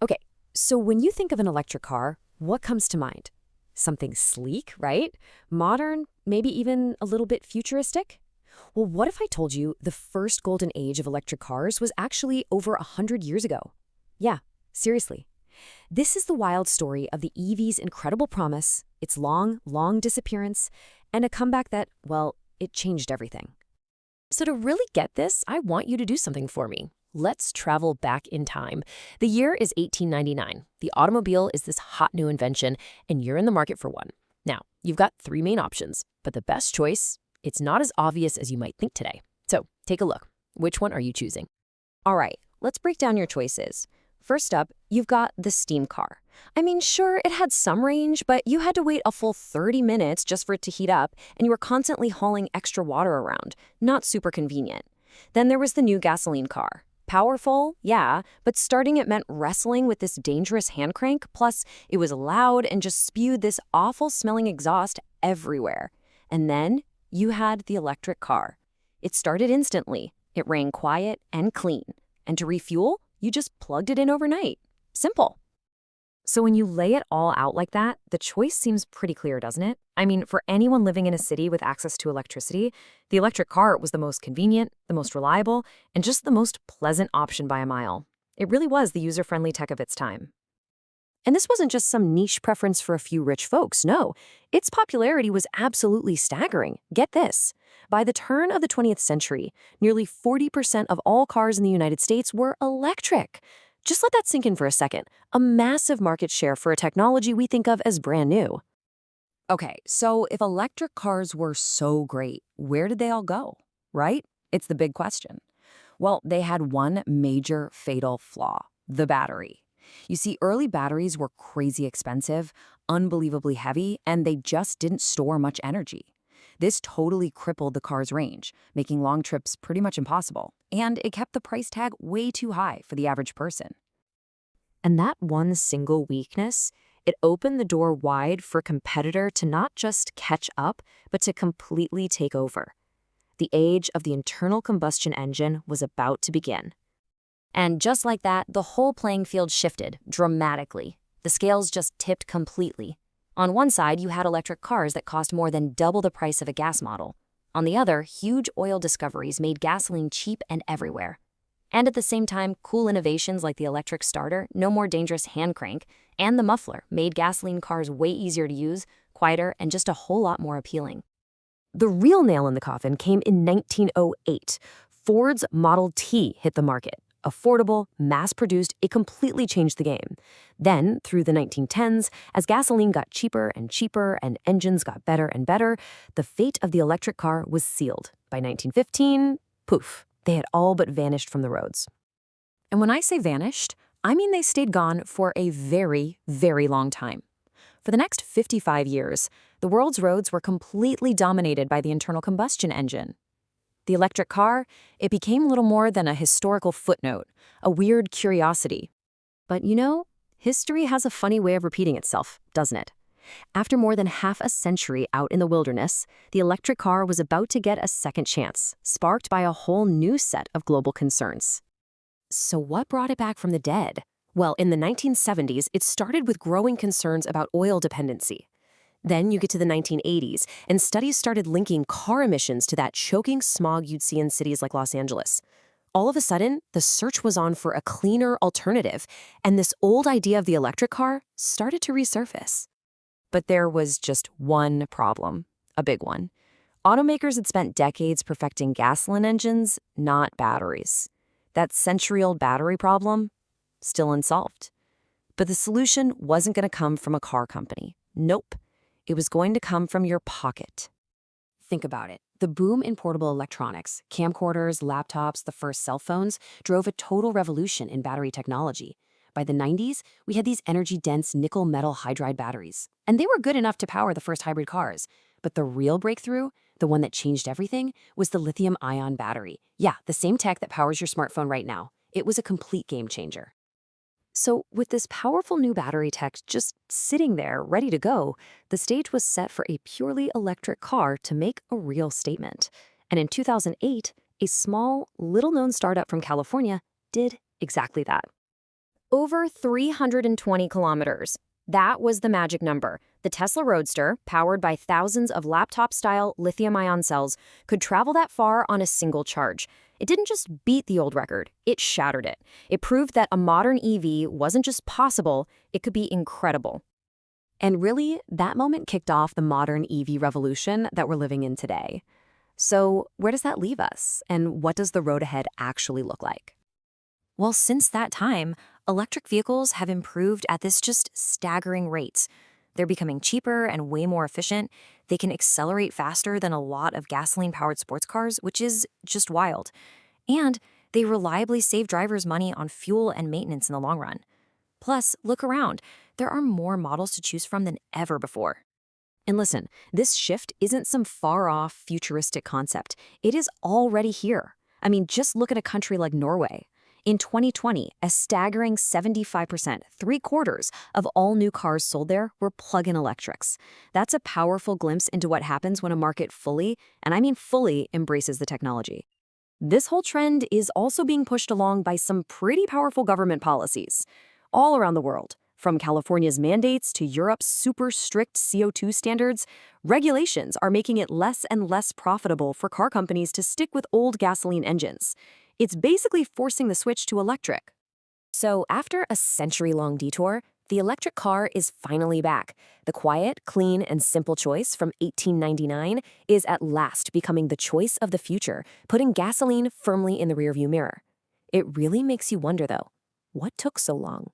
Okay, so when you think of an electric car, what comes to mind? Something sleek, right? Modern, maybe even a little bit futuristic? Well, what if I told you the first golden age of electric cars was actually over 100 years ago? Yeah, seriously. This is the wild story of the EV's incredible promise, its long, long disappearance, and a comeback that, well, it changed everything. So to really get this, I want you to do something for me. Let's travel back in time. The year is 1899. The automobile is this hot new invention, and you're in the market for one. Now, you've got three main options, but the best choice, it's not as obvious as you might think today. So take a look. Which one are you choosing? All right, let's break down your choices. First up, you've got the steam car. I mean, sure, it had some range, but you had to wait a full 30 minutes just for it to heat up, and you were constantly hauling extra water around. Not super convenient. Then there was the new gasoline car. Powerful, yeah, but starting it meant wrestling with this dangerous hand crank, plus it was loud and just spewed this awful smelling exhaust everywhere. And then you had the electric car. It started instantly. It ran quiet and clean. And to refuel, you just plugged it in overnight. Simple. So when you lay it all out like that, the choice seems pretty clear, doesn't it? I mean, for anyone living in a city with access to electricity, the electric car was the most convenient, the most reliable, and just the most pleasant option by a mile. It really was the user-friendly tech of its time. And this wasn't just some niche preference for a few rich folks, no. Its popularity was absolutely staggering. Get this. By the turn of the 20th century, nearly 40% of all cars in the United States were electric. Just let that sink in for a second. A massive market share for a technology we think of as brand new. Okay, so if electric cars were so great, where did they all go? Right? It's the big question. Well, they had one major fatal flaw: the battery. You see, early batteries were crazy expensive, unbelievably heavy, and they just didn't store much energy. This totally crippled the car's range, making long trips pretty much impossible, and it kept the price tag way too high for the average person. And that one single weakness, it opened the door wide for a competitor to not just catch up, but to completely take over. The age of the internal combustion engine was about to begin. And just like that, the whole playing field shifted dramatically. The scales just tipped completely. On one side, you had electric cars that cost more than double the price of a gas model. On the other, huge oil discoveries made gasoline cheap and everywhere. And at the same time, cool innovations like the electric starter, no more dangerous hand crank, and the muffler made gasoline cars way easier to use, quieter, and just a whole lot more appealing. The real nail in the coffin came in 1908. Ford's Model T hit the market. Affordable, mass-produced, it completely changed the game. Then, through the 1910s, as gasoline got cheaper and cheaper and engines got better and better, the fate of the electric car was sealed. By 1915, poof, they had all but vanished from the roads. And when I say vanished, I mean they stayed gone for a very, very long time. For the next 55 years, the world's roads were completely dominated by the internal combustion engine. The electric car, it became little more than a historical footnote, a weird curiosity. But you know, history has a funny way of repeating itself, doesn't it? After more than half a century out in the wilderness, the electric car was about to get a second chance, sparked by a whole new set of global concerns. So what brought it back from the dead? Well, in the 1970s, it started with growing concerns about oil dependency. Then you get to the 1980s, and studies started linking car emissions to that choking smog you'd see in cities like Los Angeles. All of a sudden, the search was on for a cleaner alternative, and this old idea of the electric car started to resurface. But there was just one problem, a big one. Automakers had spent decades perfecting gasoline engines, not batteries. That century-old battery problem, still unsolved. But the solution wasn't going to come from a car company. Nope. It was going to come from your pocket. Think about it. The boom in portable electronics, camcorders, laptops, the first cell phones, drove a total revolution in battery technology. By the 90s, we had these energy-dense nickel-metal hydride batteries. And they were good enough to power the first hybrid cars. But the real breakthrough, the one that changed everything, was the lithium-ion battery. Yeah, the same tech that powers your smartphone right now. It was a complete game changer. So with this powerful new battery tech just sitting there, ready to go, the stage was set for a purely electric car to make a real statement. And in 2008, a small, little-known startup from California did exactly that. Over 320 kilometers. That was the magic number. The Tesla Roadster, powered by thousands of laptop-style lithium-ion cells, could travel that far on a single charge. It didn't just beat the old record, it shattered it. It proved that a modern EV wasn't just possible, it could be incredible. And really, that moment kicked off the modern EV revolution that we're living in today. So, where does that leave us? And what does the road ahead actually look like? Well, since that time, electric vehicles have improved at this just staggering rate. They're becoming cheaper and way more efficient. They can accelerate faster than a lot of gasoline-powered sports cars, which is just wild. And they reliably save drivers money on fuel and maintenance in the long run. Plus, look around. There are more models to choose from than ever before. And listen, this shift isn't some far-off, futuristic concept. It is already here. I mean, just look at a country like Norway. In 2020, a staggering 75%, three-quarters of all new cars sold there were plug-in electrics. That's a powerful glimpse into what happens when a market fully, and I mean fully, embraces the technology. This whole trend is also being pushed along by some pretty powerful government policies all around the world. From California's mandates to Europe's super strict CO2 standards, regulations are making it less and less profitable for car companies to stick with old gasoline engines. It's basically forcing the switch to electric. So after a century-long detour, the electric car is finally back. The quiet, clean, and simple choice from 1899 is at last becoming the choice of the future, putting gasoline firmly in the rearview mirror. It really makes you wonder, though, what took so long?